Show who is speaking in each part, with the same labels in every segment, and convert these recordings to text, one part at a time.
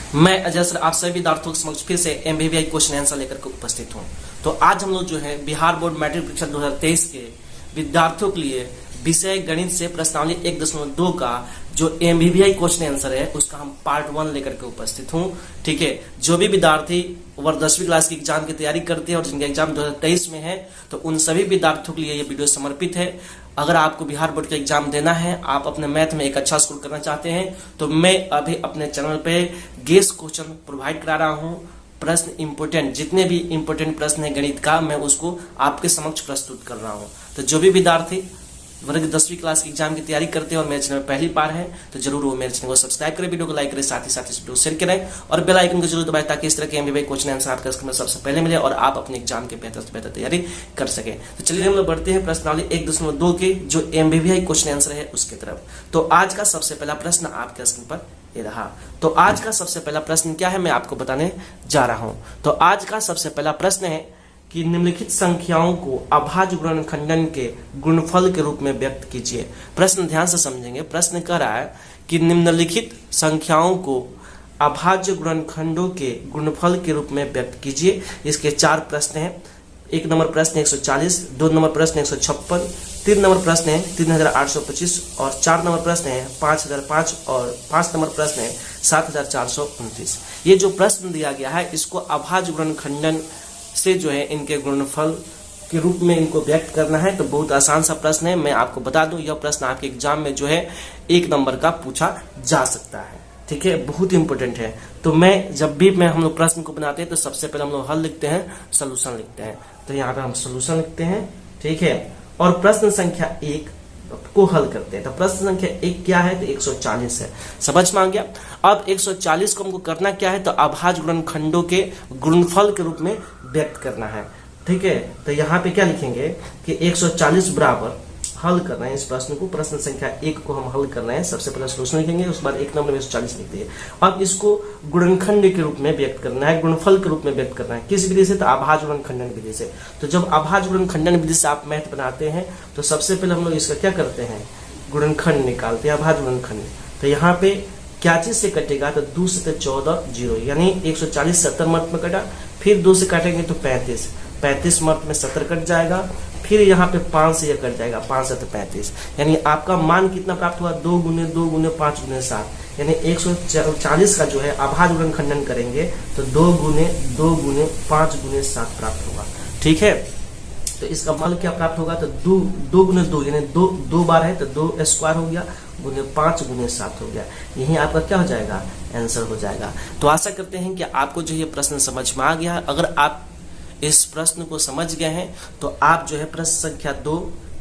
Speaker 1: मैं अजय सर आप सभी विद्यार्थियों के समक्ष फिर से एमबीबीआई क्वेश्चन आंसर लेकर के उपस्थित हूँ। तो आज हम लोग जो है बिहार बोर्ड मैट्रिक परीक्षा 2023 के विद्यार्थियों के लिए विषय गणित से प्रश्नावली 1.2 का जो एमबीबीआई क्वेश्चन आंसर है उसका हम पार्ट 1 लेकर के उपस्थित हूँ। ठीक है, जो भी विद्यार्थी वर्ग 10वीं क्लास की एग्जाम की तैयारी करते हैं और जिनका एग्जाम 2023 में है तो उन सभी विद्यार्थियों के लिए ये वीडियो समर्पित है। अगर आपको बिहार बोर्ड का एग्जाम देना है, आप अपने मैथ में एक अच्छा स्कोर करना चाहते हैं तो मैं अभी अपने चैनल पे गेस क्वेश्चन प्रोवाइड करा रहा हूँ। प्रश्न इंपोर्टेंट, जितने भी इंपोर्टेंट प्रश्न है गणित का, मैं उसको आपके समक्ष प्रस्तुत कर रहा हूँ। तो जो भी विद्यार्थी वर्ग 10वीं क्लास की एग्जाम की तैयारी करते हैं और मेरे चैनल पहली बार है तो जरूर वो मेरे चैनल को सब्सक्राइब करें, वीडियो को लाइक करें, साथ ही साथ इस वीडियो को शेयर करें और बेल आइकन को जरूर दबाएं ताकि इस तरह के एमबीबीआई क्वेश्चन आंसर आपके स्क्रीन में सबसे पहले मिले और आप अपने एग्जाम के बेहतर से बेहतर तैयारी कर सके। तो चलिए हम लोग बढ़ते हैं प्रश्नावली 1.2 के जो एमबीबीआई क्वेश्चन आंसर है उसके तरफ। तो आज का सबसे पहला प्रश्न आपके स्क्रीन पर ये रहा। तो आज का सबसे पहला प्रश्न क्या है मैं आपको बताने जा रहा हूं। तो आज का सबसे पहला प्रश्न है कि निम्नलिखित संख्याओं को अभाज्य गुणनखंडन के गुणनफल के रूप में व्यक्त कीजिए। प्रश्न ध्यान से समझेंगे। प्रश्न कह रहा है कि निम्नलिखित संख्याओं को अभाज्य गुणनखंडों के गुणनफल के रूप में व्यक्त कीजिए। इसके 4 प्रश्न हैं। 1 नंबर प्रश्न 140, 2 नंबर प्रश्न 156, 3 नंबर प्रश्न है 3825 और 4 नंबर प्रश्न है 5005 और 5 नंबर प्रश्न है 7429। ये जो प्रश्न दिया गया है इसको अभाज्य गुणनखंडन से जो है इनके गुणनफल के रूप में इनको व्यक्त करना है। तो बहुत आसान सा प्रश्न है। मैं आपको बता दूं यह प्रश्न आपके एग्जाम में जो है 1 नंबर का पूछा जा सकता है। ठीक है, बहुत इंपॉर्टेंट है। तो मैं जब भी हम लोग प्रश्न को बनाते हैं तो सबसे पहले हम लोग हल लिखते हैं, सोल्यूशन लिखते हैं। तो यहाँ पे हम सोल्यूशन लिखते हैं। ठीक है, और प्रश्न संख्या 1 को हल करते हैं। तो प्रश्न संख्या 1 क्या है? तो 140 है। समझ में आ गया। अब 140 को हमको करना क्या है? तो अभाज्य गुणनखंडों के गुणनफल के रूप में व्यक्त करना है। ठीक है, तो यहाँ पे क्या लिखेंगे कि 140 बराबर हल करना है इस प्रश्न को। प्रश्न संख्या 1 को हम हल कर रहे हैं। सबसे पहले सोल्यूशन लिखेंगे, उसके बाद 1 नंबर में 140 लिख दिए। अब इसको गुणनखंड के रूप में व्यक्त करना है, गुणनफल के रूप में व्यक्त करना है। किस विधि से? तो अभाज्य गुणनखंडन विधि से। तो जब अभाज्य गुणनखंडन विधि से आप मैथ बनाते हैं तो सबसे पहले हम लोग इसका क्या करते हैं? गुणनखंड निकालते हैं, अभाज्य गुणनखंड। तो यहाँ पे क्या चीज से कटेगा? तो 2 से 14 0, यानी 140 70 मर्त में कटा। फिर 2 से काटेंगे तो 35 मर्त में 70 कट जाएगा। फिर यहाँ पे 5 से यह कट जाएगा, 5 से 35, यानी आपका मान कितना प्राप्त हुआ? 2 गुने 2 गुने 5 गुने 7, यानी 140 का जो है अभाज्य गुणनखंडन करेंगे तो 2 गुने 2 गुने 5 गुने 7 प्राप्त होगा। ठीक है, तो इसका मान क्या प्राप्त होगा? तो 2 गुने 2 यानी 2 बार है तो 2 स्क्वायर हो गया, गुने 5 गुने 7 हो गया। यही आपका क्या हो जाएगा? आंसर हो जाएगा। तो आशा करते हैं कि आपको जो ये प्रश्न समझ में आ गया। अगर आप इस प्रश्न को समझ गए हैं तो आप जो है प्रश्न संख्या 2,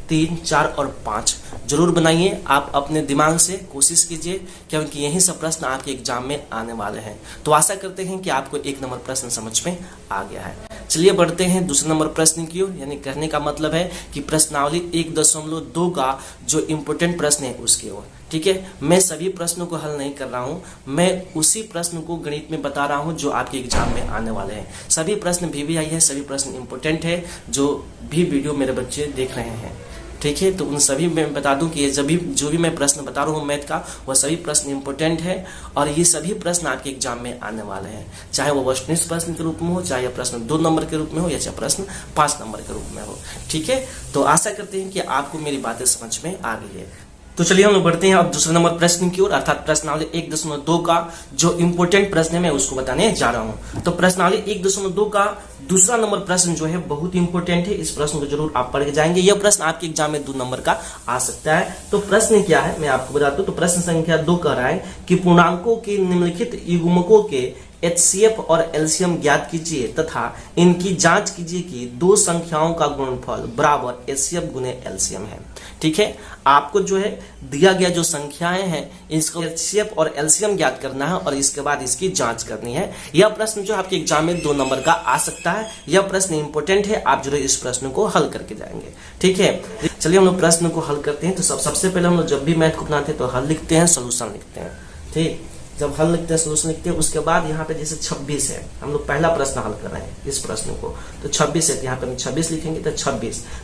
Speaker 1: 3, 4 और 5 जरूर बनाइए। आप अपने दिमाग से कोशिश कीजिए क्योंकि यही सब प्रश्न आपके एग्जाम में आने वाले हैं। तो आशा करते हैं कि आपको 1 नंबर प्रश्न समझ में आ गया है। चलिए बढ़ते हैं दूसरे नंबर प्रश्न की ओर। यानी कहने का मतलब है कि प्रश्नावली 1.2 का जो इम्पोर्टेंट प्रश्न है उसकी ओर। ठीक है, मैं सभी प्रश्नों को हल नहीं कर रहा हूं, मैं उसी प्रश्न को गणित में बता रहा हूं जो आपके एग्जाम में आने वाले हैं। सभी प्रश्न VVI है, सभी प्रश्न इंपोर्टेंट है जो भी वीडियो मेरे बच्चे देख रहे हैं। ठीक है, तो उन सभी मैं बता दूं कि ये जो भी मैं प्रश्न बता रहा हूँ मैथ का वह सभी प्रश्न इंपोर्टेंट है और ये सभी प्रश्न आपके एग्जाम में आने वाले हैं। चाहे वो वस्तुनिष्ठ प्रश्न के रूप में हो, चाहे प्रश्न 2 नंबर के रूप में हो या चाहे प्रश्न 5 नंबर के रूप में हो। ठीक है, तो आशा करते हैं कि आपको मेरी बातें समझ में आ गई है। तो चलिए हम लोग बढ़ते हैं अब दूसरे नंबर प्रश्न की ओर, अर्थात प्रश्नावली 1.2 का जो इंपोर्टेंट प्रश्न है मैं उसको बताने जा रहा हूं। तो प्रश्नावली 1.2 का दूसरा नंबर प्रश्न जो है बहुत इंपोर्टेंट है। इस प्रश्न को जरूर आप पढ़ के जाएंगे। यह प्रश्न आपके एग्जाम में 2 नंबर का आ सकता है। तो प्रश्न क्या है मैं आपको बता दूं। तो प्रश्न संख्या 2 कह रहा है कि पूर्णांकों के निम्नलिखित युग्मकों के HCF और LCM ज्ञात कीजिए तथा इनकी जांच कीजिए कि 2 संख्याओं का गुणनफल बराबर HCF गुने LCM है। ठीक है, आपको जो है दिया गया जो संख्याएं हैं इसको HCF और LCM ज्ञात करना है और इसके बाद इसकी जांच करनी है। यह प्रश्न जो आपके एग्जाम में 2 नंबर का आ सकता है। यह प्रश्न इंपोर्टेंट है, आप जरूर इस प्रश्न को हल करके जाएंगे। ठीक है, चलिए हम लोग प्रश्न को हल करते हैं। तो सबसे पहले हम लोग जब भी मैथ को बनाते हैं तो हल लिखते हैं, सोल्यूशन लिखते हैं। ठीक, जब हल लिखते हैं, सोल्यूशन लिखते हैं, उसके बाद यहाँ पे जैसे 26 है, हम लोग पहला प्रश्न हल कर रहे हैं इस प्रश्न को। तो 26 है, यहाँ पे हम 26 लिखेंगे। तो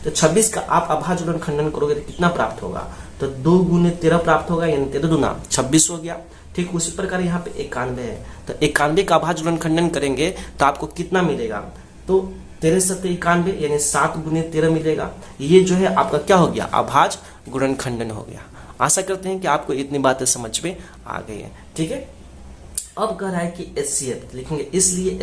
Speaker 1: 26 का आप अभाज्य गुणनखंडन करोगे तो कितना प्राप्त होगा? तो 2 गुने 13 प्राप्त होगा, यानी 13 दूना 26 हो गया। ठीक उसी प्रकार यहाँ पे 91 है, तो 91 का अभाज्य गुणनखंडन करेंगे तो आपको कितना मिलेगा, तो 13 सत्ते 91 यानी 7 गुने 13 मिलेगा। ये जो है आपका क्या हो गया, अभाज्य गुणनखंडन हो गया। आशा करते हैं कि आपको इतनी बातें समझ में आ गई है। ठीक है, अब कह रहा है कि HCF लिखेंगे, इसलिए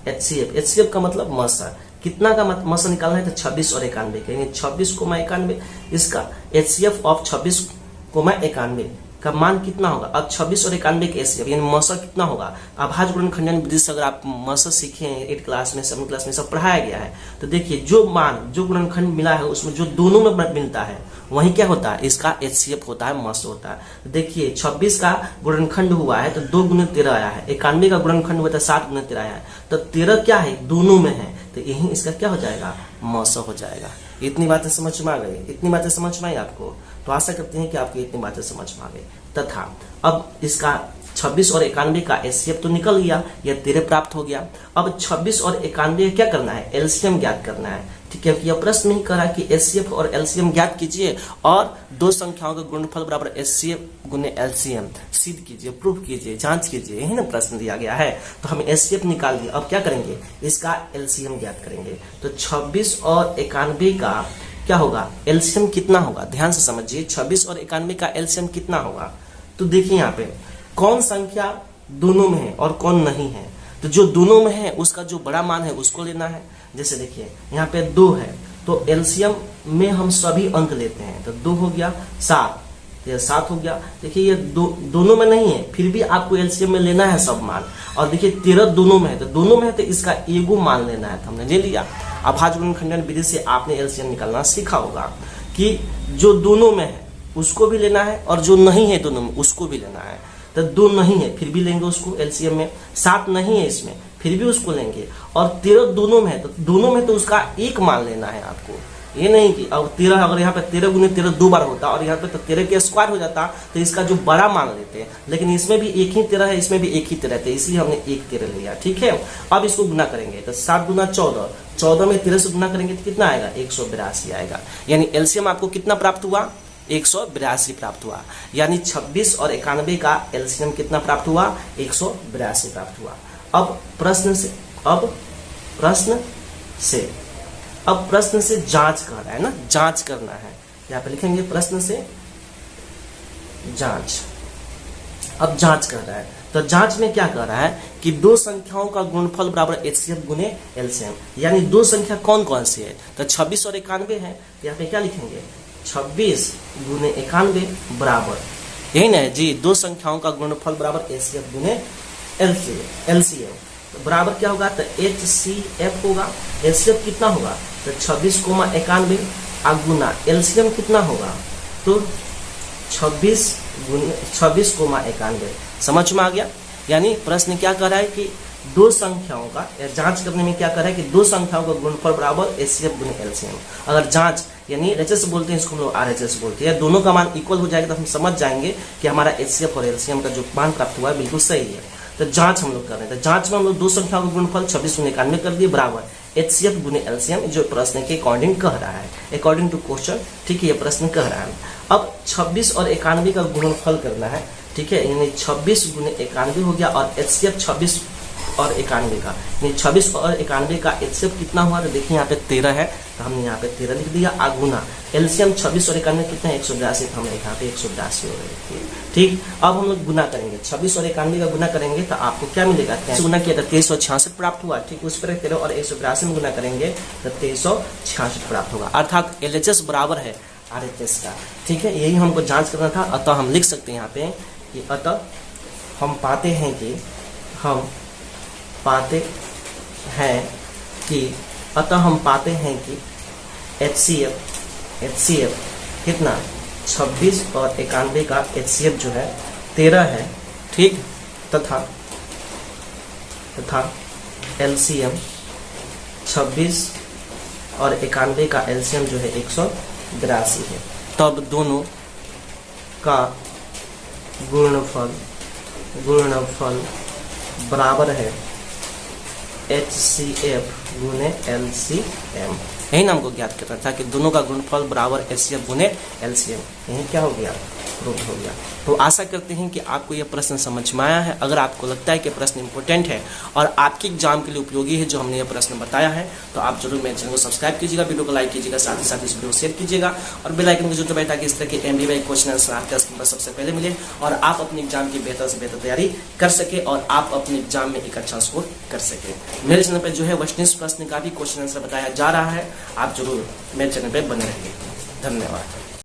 Speaker 1: HCF का मतलब मसा, कितना का मसा निकालना है, तो 26 और 91 कहेंगे 26,91, इसका HCF ऑफ 26,91 का मान कितना होगा। अब 26 और 91 के HCF यानी मसा कितना होगा। अभाज्य गुणनखंडन विधि से अगर आप मसा सीखे हैं 8 क्लास में 7 क्लास में सब पढ़ाया गया है, तो देखिए जो मान जो गुणनखंड मिला है उसमें जो दोनों में मिलता है वही क्या होता है, इसका HCF होता है, मस होता है। देखिए 26 का गुणनखंड हुआ है तो 2 गुने 13 आया है, 91 का गुणनखंड हुआ था 7 गुने 13 आया है, तो 13 क्या है, दोनों में है, तो यही इसका क्या हो जाएगा, मस हो जाएगा। इतनी बातें समझ में आ गई, इतनी बातें समझ में आई आपको, तो आशा करते हैं कि आपको इतनी बातें समझ में आ गई। तथा अब इसका 26 और 91 का HCF तो निकल गया, यह 13 प्राप्त हो गया। अब 26 और 91 क्या करना है, LCM ज्ञात करना है। ठीक है, यह प्रश्न नहीं कर रहा कि HCF और LCM ज्ञात कीजिए और दो संख्याओं का गुणनफल बराबर HCF गुने LCM सिद्ध कीजिए, प्रूफ कीजिए, जांच कीजिए, यही ना प्रश्न दिया गया है। तो हम HCF निकाल दिए, अब क्या करेंगे, इसका LCM ज्ञात करेंगे। तो 26 और 91 का क्या होगा, LCM कितना होगा, ध्यान से समझिए, 26 और 91 का LCM कितना होगा। तो देखिए यहाँ पे कौन संख्या दोनों में है और कौन नहीं है, तो जो दोनों में है उसका जो बड़ा मान है उसको लेना है। जैसे देखिए यहाँ पे 2 है, तो LCM में हम सभी अंक लेते हैं, तो 2 हो गया, 7 ये 7 हो गया। देखिए ये दोनों में नहीं है, फिर भी आपको LCM में लेना है सब मान। और देखिए 13 दोनों में है, तो दोनों में है तो इसका एगो मान लेना है, तो हमने ले लिया। अभाज्य गुणनखंडन विधि से आपने LCM निकालना सीखा होगा कि जो दोनों में है उसको भी लेना है और जो नहीं है दोनों में उसको भी लेना है। तो 2 नहीं है फिर भी लेंगे उसको LCM में, 7 नहीं है इसमें फिर भी उसको लेंगे, और 13 दोनों में है तो दोनों में तो उसका एक मान लेना है आपको। ये नहीं कि अब 13 अगर यहाँ पे 13 गुने 13 2 बार होता और यहाँ पे तो 13 के स्क्वायर हो जाता, तो इसका जो बड़ा मान लेते हैं, लेकिन इसमें भी एक ही 13 है, इसमें भी एक ही 13 है, इसलिए हमने एक 13 लिया। ठीक है, अब इसको गुना करेंगे तो 7 गुना 14, 14 में 13 से गुना करेंगे तो कितना आएगा, 182 आएगा। यानी LCM आपको कितना प्राप्त हुआ, 182 प्राप्त हुआ। यानी 26 और 91 का LCM कितना प्राप्त हुआ, 182 प्राप्त हुआ। अब प्रश्न से जांच कर रहा है ना, जांच करना है, यहाँ पे लिखेंगे प्रश्न से जांच। अब जांच कर रहा है, तो जांच में क्या कर रहा है कि दो संख्याओं का गुणनफल बराबर HCF गुने LCM, यानी दो संख्या कौन कौन सी है, तो 26 और 91 है, तो यहाँ पे क्या लिखेंगे, 26 गुने 91 बराबर, यही ना जी, दो संख्याओं का गुणनफल बराबर HCF गुने LCM बराबर क्या होगा, तो HCF होगा। LCF कितना होगा, तो 26,91 गुना LCM कितना होगा, तो 26,91। समझ में आ गया। यानी प्रश्न क्या कर रहा है कि दो संख्याओं का जांच करने में क्या कर रहा है कि दो संख्याओं का गुणनफल बराबर HCF गुने LCM। अगर जांच यानी RHS बोलते हैं, इसको हम लोग RHS बोलते हैं, दोनों का मान इक्वल हो जाएगा तो हम समझ जाएंगे कि हमारा HCF और LCM का जो मान प्राप्त हुआ है बिल्कुल सही है। तो जांच हम लोग कर रहे हैं, तो जांच में हम लोग दो संख्याओं का गुणनफल 26 गुने 91 कर दिए बराबर HCF गुने LCM, जो प्रश्न के अकॉर्डिंग कह रहा है, अकॉर्डिंग टू क्वेश्चन। ठीक है, ये प्रश्न कह रहा है। अब 26 और 91 का गुणनफल करना है। ठीक है, यानी 26 गुने 91 हो गया और HCF 26 और 91 का, यानी 26 और 91 का HCF कितना हुआ, तो देखिए यहाँ पे 13 है, तो हमने यहाँ पे 13 लिख दिया। आगुना LCM 26 और 91 कितना है, 182, तो हमने यहाँ पे 182 हो गई। ठीक, अब हम लोग गुना करेंगे, 26 और 91 का गुना करेंगे तो आपको क्या मिलेगा, 23 गुना किया तो 2366 प्राप्त हुआ। ठीक, उस पर 13 और 182 में गुना करेंगे तो 2366 प्राप्त होगा, अर्थात LHS बराबर है RHS का। ठीक है, यही हमको जांच करना था। अतः हम लिख सकते हैं यहाँ पे कि अतः हम पाते हैं कि HCF कितना 26 और 91 का HCF जो है 13 है। ठीक, तथा LCM 26 और 91 का LCM जो है 182 है। तब दोनों का गुणनफल बराबर है HCF गुने LCM। यही ना हमको ज्ञात करना था कि दोनों का गुणनफल बराबर HCF गुने LCM। यही क्या हो गया, प्रूव हो गया। तो आशा करते हैं कि आपको यह प्रश्न समझ में आया है। अगर आपको लगता है कि प्रश्न इंपॉर्टेंट है और आपके एग्जाम के लिए उपयोगी है जो हमने यह प्रश्न बताया है, तो आप जरूर मेरे चैनल को सब्सक्राइब कीजिएगा, वीडियो को लाइक कीजिएगा, साथ ही साथ इस वीडियो को शेयर कीजिएगा और बेल आइकन को जरूर दबाएं ताकि इस तरह के एमबीबीआई क्वेश्चन आंसर आपके स्क्रीन पर सबसे पहले मिले और आप अपने एग्जाम की बेहतर से बेहतर तैयारी कर सके और आप अपने एग्जाम में एक अच्छा स्कोर कर सके। मेरे चैनल पर जो है वैष्णव प्रश्न का भी क्वेश्चन आंसर बताया जा रहा है, आप जरूर मेरे चैनल पर बने रहिए। धन्यवाद।